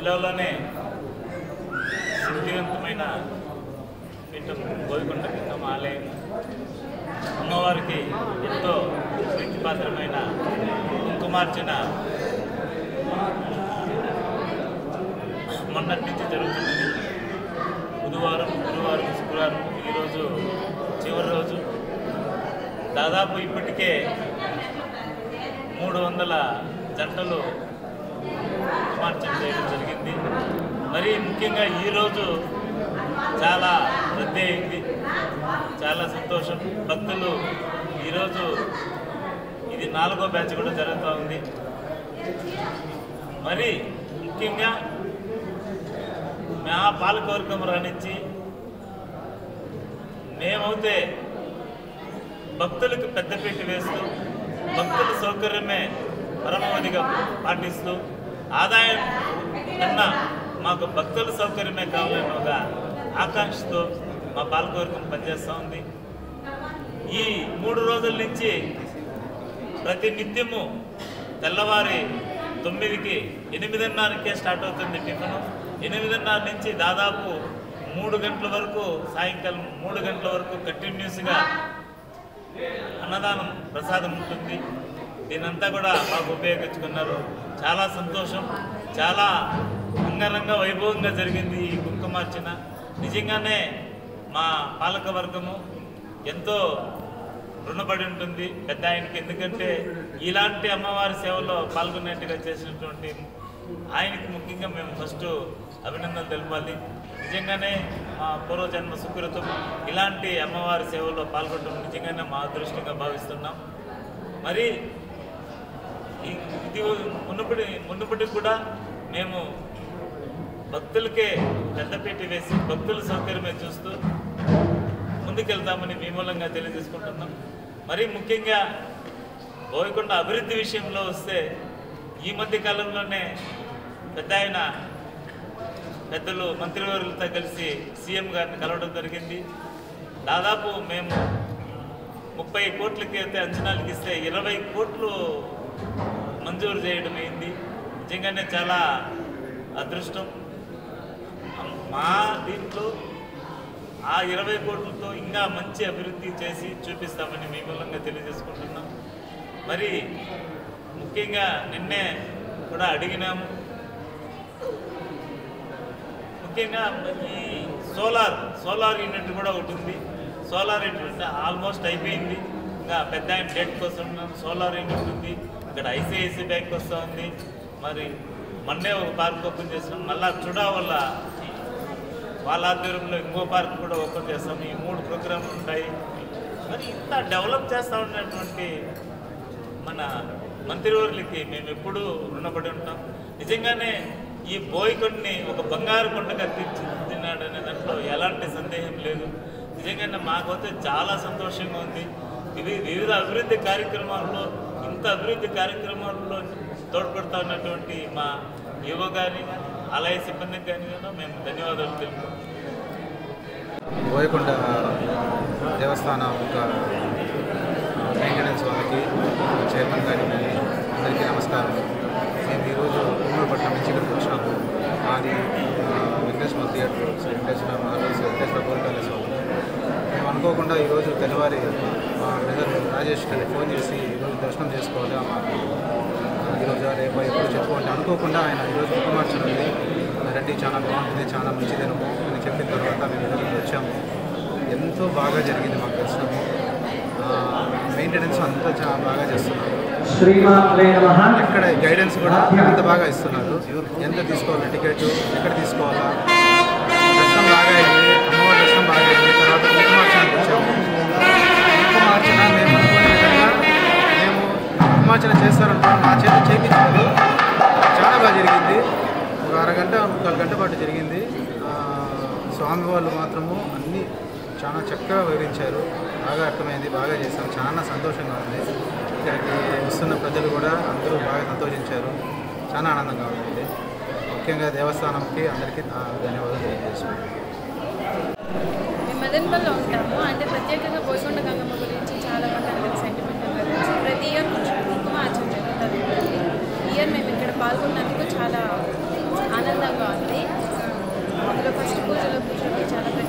జిల్లాలోనే శక్తివంతమైన పీఠం బోయకొండ గంగమ్మ ఆలయం. అమ్మవారికి ఎంతో ప్రీతిపాత్రమైన కుంకుమార్చన మొన్నటి నుంచి జరుగుతున్నది. బుధవారం, గురువారం, శుక్రవారం, ఈరోజు చివరి రోజు. దాదాపు ఇప్పటికే 300 జంటలు కుంకుమార్చన చేయడం జరిగింది. మరి ముఖ్యంగా ఈరోజు చాలా రద్దీ అయింది, చాలా సంతోషం. భక్తులు ఈరోజు ఇది 4వ బ్యాచ్ కూడా జరుగుతూ ఉంది. మరి ముఖ్యంగా మా పాలకవర్గం రానిచ్చి మేమైతే భక్తులకు పెద్దపీట వేస్తూ భక్తుల సౌకర్యమే పరమావధిగా పాటిస్తూ ఆదాయం కన్నా మాకు భక్తుల సౌకర్యమే కావాలని ఒక ఆకాంక్షతో మా పాలకవర్గం పనిచేస్తూ ఉంది. ఈ 3 రోజుల నుంచి ప్రతి నిత్యము తెల్లవారి 9కి 8:30కే స్టార్ట్ అవుతుంది టిఫిన్. 8:30 నుంచి దాదాపు 3 గంటల వరకు, సాయంకాలం 3 గంటల వరకు కంటిన్యూస్గా అన్నదానం ప్రసాదం ఉంటుంది. దీనంతా కూడా మాకు ఉపయోగించుకున్నారు. చాలా సంతోషం. చాలా అంగరంగ వైభవంగా జరిగింది ఈ కుంకుమార్చన. నిజంగానే మా పాలకవర్గము ఎంతో రుణపడి ఉంటుంది పెద్ద ఆయనకి. ఎందుకంటే ఇలాంటి అమ్మవారి సేవలో పాల్గొనేట్టుగా చేసినటువంటి ఆయనకి ముఖ్యంగా మేము ఫస్ట్ అభినందనలు తెలపాలి. నిజంగానే మా పూర్వజన్మ సుకృతం ఇలాంటి అమ్మవారి సేవలో పాల్గొనడం నిజంగానే మా అదృష్టంగా భావిస్తున్నాం. మరి ఇది మునుపటికి కూడా మేము భక్తులకే పెద్దపీట వేసి భక్తుల సౌకర్యమే చూస్తూ ముందుకెళ్తామని మీ మూలంగా తెలియజేసుకుంటున్నాం. మరి ముఖ్యంగా బోయకొండ అభివృద్ధి విషయంలో వస్తే ఈ మధ్య కాలంలోనే పెద్దలు మంత్రివర్యులతో కలిసి సీఎం గారిని కలవడం జరిగింది. దాదాపు మేము 30 కోట్లకి అయితే అంచనాలకు ఇస్తే 20 కోట్లు మంజూరు చేయడం అయింది. నిజంగానే చాలా అదృష్టం. మా దీంట్లో ఆ 20 కోట్లతో ఇంకా మంచి అభివృద్ధి చేసి చూపిస్తామని మీ మూలంగా తెలియజేసుకుంటున్నాం. మరి ముఖ్యంగా నిన్నే కూడా అడిగినాము. ముఖ్యంగా ఈ సోలార్ యూనిట్ కూడా ఒకటి ఉంది. సోలార్ యూనిట్ ఆల్మోస్ట్ అయిపోయింది. ఇంకా పెద్ద ఆయన డేట్ కోసం సోలార్ యూనిట్ ఉంది. ఇక్కడ ఐసిఐసి బ్యాంక్ వస్తూ ఉంది. మరి మొన్నే ఒక పార్క్ ఓపెన్ చేస్తున్నాం. మళ్ళా చుడా వాళ్ళ ఆధ్వర్యంలో ఇంకో పార్క్ కూడా ఓపెన్ చేస్తాం. ఈ 3 ప్రోగ్రాంలు ఉంటాయి. మరి ఇంత డెవలప్ చేస్తూ ఉన్నటువంటి మన మంత్రివర్యులకి మేము ఎప్పుడూ రుణపడి ఉంటాం. నిజంగానే ఈ బోయకొండని ఒక బంగారు కొండగా తీర్చిదిద్దినాడు అనే దాంట్లో ఎలాంటి సందేహం లేదు. నిజంగానే మాకైతే చాలా సంతోషంగా ఉంది. వివిధ అభివృద్ధి కార్యక్రమాల్లో ఇంత అభివృద్ధి కార్యక్రమాల్లో తోడ్పడుతూ ఉన్నటువంటి మా యువ కానీ ఆలయ సిబ్బందికి కానీ మేము ధన్యవాదాలు తెలుపుతాం. బోయకొండ దేవస్థానం ఒక మెయింటెనెన్స్ వాళ్ళకి, చైర్మన్ గారికి అందరికీ నమస్కారం. మేము ఈరోజు ఉమ్మడిపట్నం నుంచి ఇక్కడికి వచ్చినాము. మాది వెంకటేశ్వర థియేటర్, వెంకటేశ్వర కోరికలేశ్వరం. మేము అనుకోకుండా ఈరోజు తెల్లవారి మా బ్రదర్ రాజేష్ గారికి ఫోన్ చేసి ఈరోజు దర్శనం చేసుకోవాలి మాకు ఈరోజు రేపు ఎప్పుడు చెప్పుకోండి అనుకోకుండా ఆయన ఈరోజు కుంకుమార్చన ఉంది, రండి చాలా బాగుంటుంది, చాలా మంచి దినము అని చెప్పిన తర్వాత మేము ఇక్కడికి వచ్చాము. ఎంతో బాగా జరిగింది మాకు దర్శనము. మెయింటెనెన్స్ అంతా చాలా బాగా చేస్తున్నారు. ఎక్కడ గైడెన్స్ కూడా అంత బాగా ఇస్తున్నారు. ఎంత తీసుకోవాలి, టికెట్ ఎక్కడ తీసుకోవాలా, దర్శనం బాగా అయింది. అమ్మవారి దర్శనం బాగా అయింది. తర్వాత కుంకుమార్చనకి వచ్చాము. కుంకుమార్చన మేము అనుకునే విధంగా కుంకుమార్చన చేస్తారనుకున్నాం. మా చేత చేయించారు. చాలా బాగా జరిగింది. ఒక అరగంట 1 గంట పాటు జరిగింది. స్వామి వాళ్ళు మాత్రము అన్నీ చాలా చక్కగా వివరించారు. బాగా అర్థమైంది, బాగా చేశాం. చాలా సంతోషంగా ఉంది. ఇక్కడికి వస్తున్న ప్రజలు కూడా అందరూ బాగా సంతోషించారు. చాలా ఆనందంగా ఉంది. ముఖ్యంగా దేవస్థానంకి అందరికీ ధన్యవాదాలు తెలియజేస్తున్నాను. మేము మదనపల్లిలో ఉంటాము. అంటే ప్రత్యేకంగా బోయకొండ గంగమ్మ గురించి చాలా మంది అందరికీ సెంటిమెంట్ గురించి ప్రతి ఇయర్ కుంకుమ ఆచరణ జరుగుతుంది. ఈ ఇయర్ మేము ఇక్కడ పాల్గొన్నందుకు చాలా ఆనందంగా అందులో ఫస్ట్ పూజలో కూర్చొని చాలా